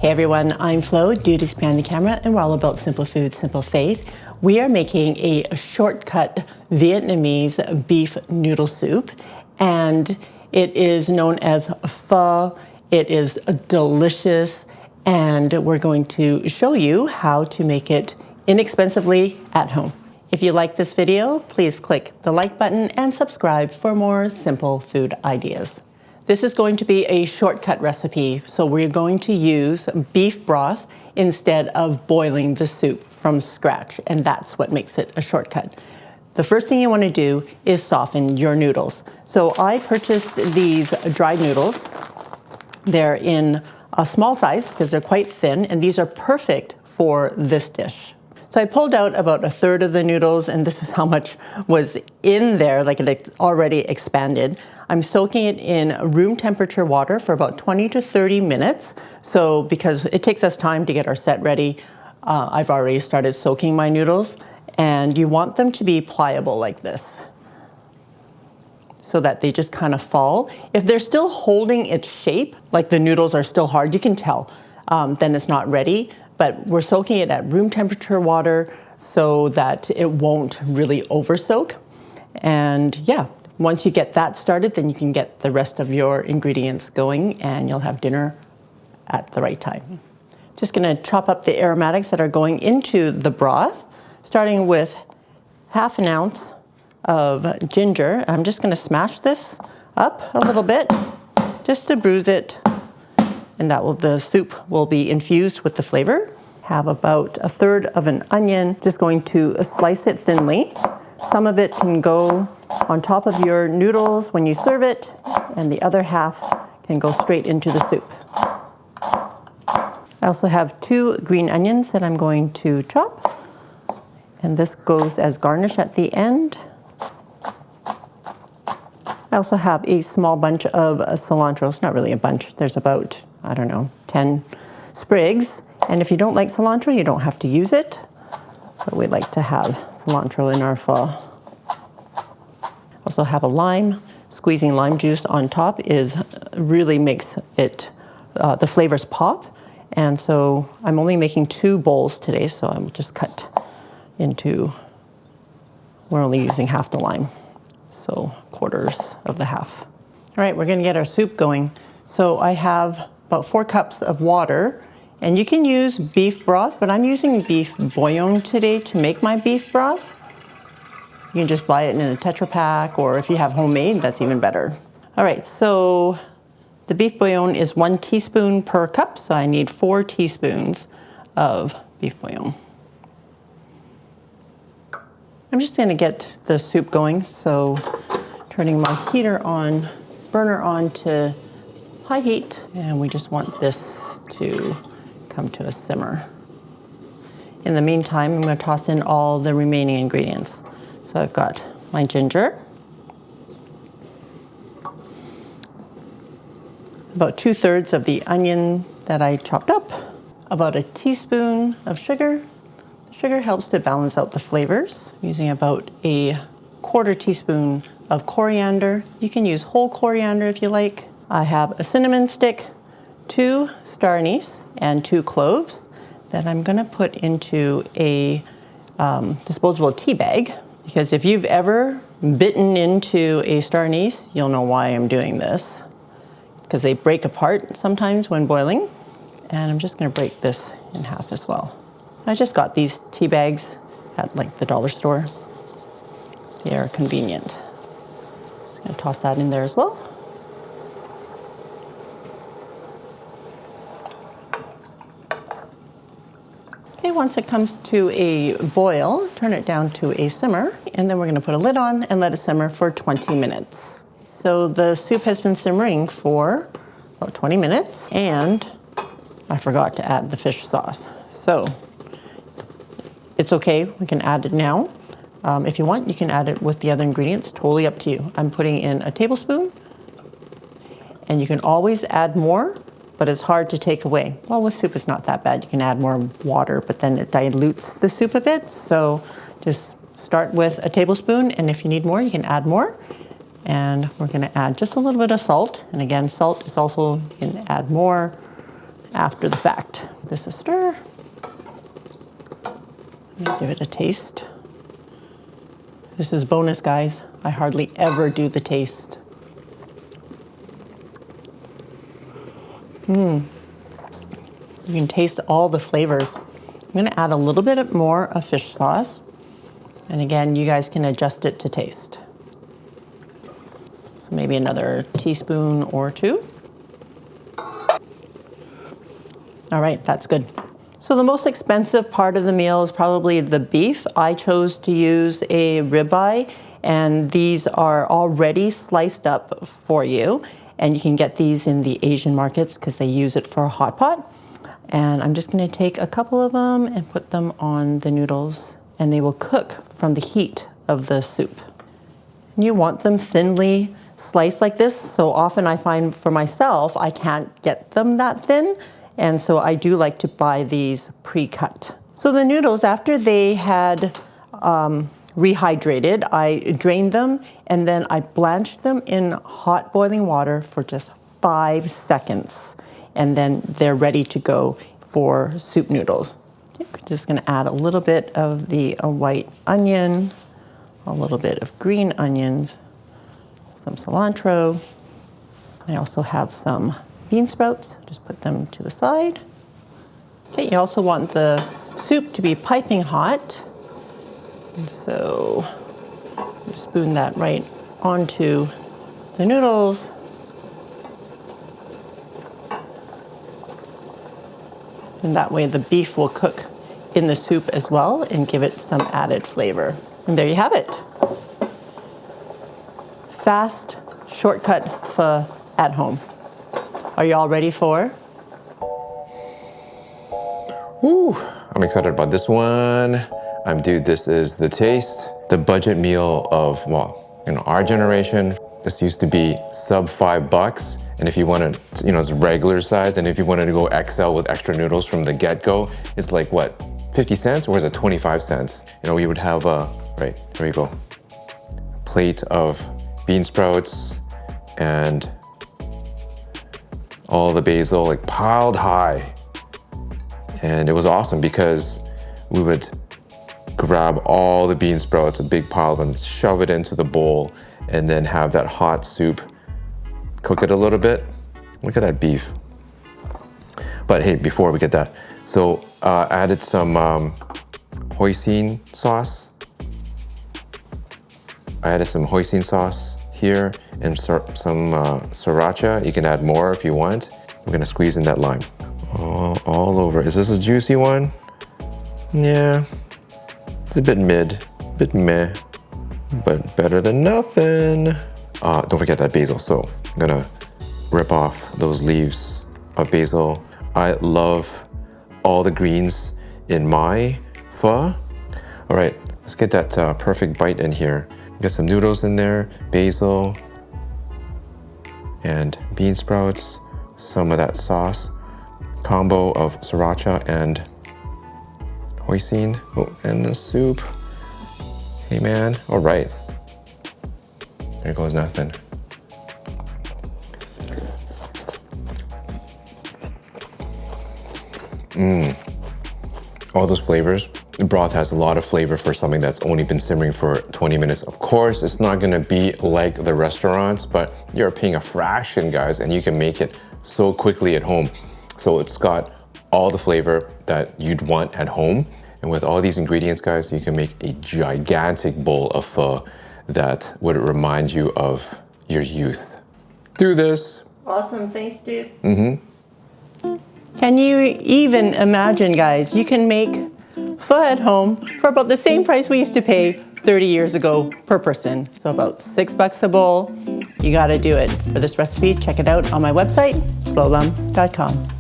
Hey everyone, I'm Flo, Duties Behind the Camera, and we're all about simple food, simple faith. We are making a shortcut Vietnamese beef noodle soup, and it is known as pho. It is delicious, and we're going to show you how to make it inexpensively at home. If you like this video, please click the like button and subscribe for more simple food ideas. This is going to be a shortcut recipe, so we're going to use beef broth instead of boiling the soup from scratch, and that's what makes it a shortcut. The first thing you want to do is soften your noodles. So I purchased these dried noodles. They're in a small size because they're quite thin, and these are perfect for this dish. So I pulled out about a third of the noodles, and this is how much was in there, like it already expanded. I'm soaking it in room temperature water for about 20 to 30 minutes. So because it takes us time to get our set ready, I've already started soaking my noodles, and you want them to be pliable like this so that they just kind of fall. If they're still holding its shape, like the noodles are still hard, you can tell, then it's not ready. But we're soaking it at room temperature water so that it won't really over soak. And yeah, once you get that started, then you can get the rest of your ingredients going and you'll have dinner at the right time. Just gonna chop up the aromatics that are going into the broth, starting with half an ounce of ginger. I'm just gonna smash this up a little bit just to bruise it, and the soup will be infused with the flavor. Have about a third of an onion, just going to slice it thinly. Some of it can go on top of your noodles when you serve it, and the other half can go straight into the soup. I also have 2 green onions that I'm going to chop, and this goes as garnish at the end. I also have a small bunch of cilantro. It's not really a bunch. There's about, I don't know, 10 sprigs. And if you don't like cilantro, you don't have to use it. But we like to have cilantro in our pho. Also have a lime. Squeezing lime juice on top really makes it, the flavors pop. And so I'm only making 2 bowls today, so I'm just cut into, we're only using half the lime. So quarters of the half. All right, we're gonna get our soup going. So I have about 4 cups of water, and you can use beef broth, but I'm using beef bouillon today to make my beef broth. You can just buy it in a Tetra Pak, or if you have homemade, that's even better. All right, so the beef bouillon is 1 teaspoon per cup, so I need 4 teaspoons of beef bouillon. I'm just gonna get the soup going, so turning my burner on to high heat, and we just want this to come to a simmer. In the meantime, I'm gonna toss in all the remaining ingredients. So I've got my ginger, about 2/3 of the onion that I chopped up, about a teaspoon of sugar. Sugar helps to balance out the flavors. Using about a 1/4 teaspoon of coriander. You can use whole coriander if you like. I have a cinnamon stick, 2 star anise, and 2 cloves that I'm gonna put into a disposable tea bag, because if you've ever bitten into a star anise, you'll know why I'm doing this, because they break apart sometimes when boiling. And I'm just gonna break this in half as well. I just got these tea bags at like the dollar store. They are convenient. Just gonna toss that in there as well. Okay, once it comes to a boil, turn it down to a simmer, and then we're gonna put a lid on and let it simmer for 20 minutes. So the soup has been simmering for about 20 minutes, and I forgot to add the fish sauce. So it's okay, we can add it now. If you want, you can add it with the other ingredients, totally up to you. I'm putting in a tablespoon, and you can always add more, but it's hard to take away. Well, with soup, it's not that bad. You can add more water, but then it dilutes the soup a bit. So just start with a tablespoon, and if you need more, you can add more. And we're gonna add just a little bit of salt. And again, salt is also, you can add more. after the fact. This is stir. Give it a taste. This is bonus, guys. I hardly ever do the taste. You can taste all the flavors. I'm gonna add a little bit more of fish sauce. And again, you guys can adjust it to taste. So maybe another teaspoon or two. All right, that's good. So the most expensive part of the meal is probably the beef. I chose to use a ribeye, and these are already sliced up for you. And you can get these in the Asian markets because they use it for a hot pot. And I'm just gonna take a couple of them and put them on the noodles, and they will cook from the heat of the soup. You want them thinly sliced like this. So often I find for myself, I can't get them that thin. And so I do like to buy these pre-cut. So the noodles, after they had rehydrated, I drained them and then I blanched them in hot boiling water for just 5 seconds. And then they're ready to go for soup noodles. I'm just gonna add a little bit of the white onion, a little bit of green onions, some cilantro. I also have some bean sprouts, just put them to the side. Okay, you also want the soup to be piping hot. And so just spoon that right onto the noodles. And that way the beef will cook in the soup as well and give it some added flavor. And there you have it. Fast, shortcut pho at home. Are you all ready for? Woo, I'm excited about this one. Dude, this is the taste, the budget meal of, well, our generation. This used to be sub $5. And if you wanted, it's regular size. And if you wanted to go XL with extra noodles from the get-go, it's like what, 50 cents or is it 25 cents? We would have right, here we go. A plate of bean sprouts and all the basil like piled high. And it was awesome because we would grab all the bean sprouts, a big pile, and shove it into the bowl and then have that hot soup, cook it a little bit. Look at that beef. But hey, before we get that, so added some hoisin sauce. I added some hoisin sauce here and some sriracha. You can add more if you want. I'm gonna squeeze in that lime. All over. Is this a juicy one? Yeah, it's a bit mid, bit meh, but better than nothing. Don't forget that basil. So I'm gonna rip off those leaves of basil. I love all the greens in my pho. All right, let's get that perfect bite in here. Get some noodles in there, basil, and bean sprouts, some of that sauce, combo of sriracha and hoisin. Oh, and the soup. Hey man, all right. There goes nothing. All those flavors. The broth has a lot of flavor for something that's only been simmering for 20 minutes. Of course, it's not gonna be like the restaurants, but you're paying a fraction, guys, and you can make it so quickly at home. So it's got all the flavor that you'd want at home. And with all these ingredients, guys, you can make a gigantic bowl of pho that would remind you of your youth. Do this. Awesome, thanks, dude. Can you even imagine, guys, you can make pho at home for about the same price we used to pay 30 years ago per person. So about $6 a bowl. You gotta do it. For this recipe, check it out on my website, FLO'S.com.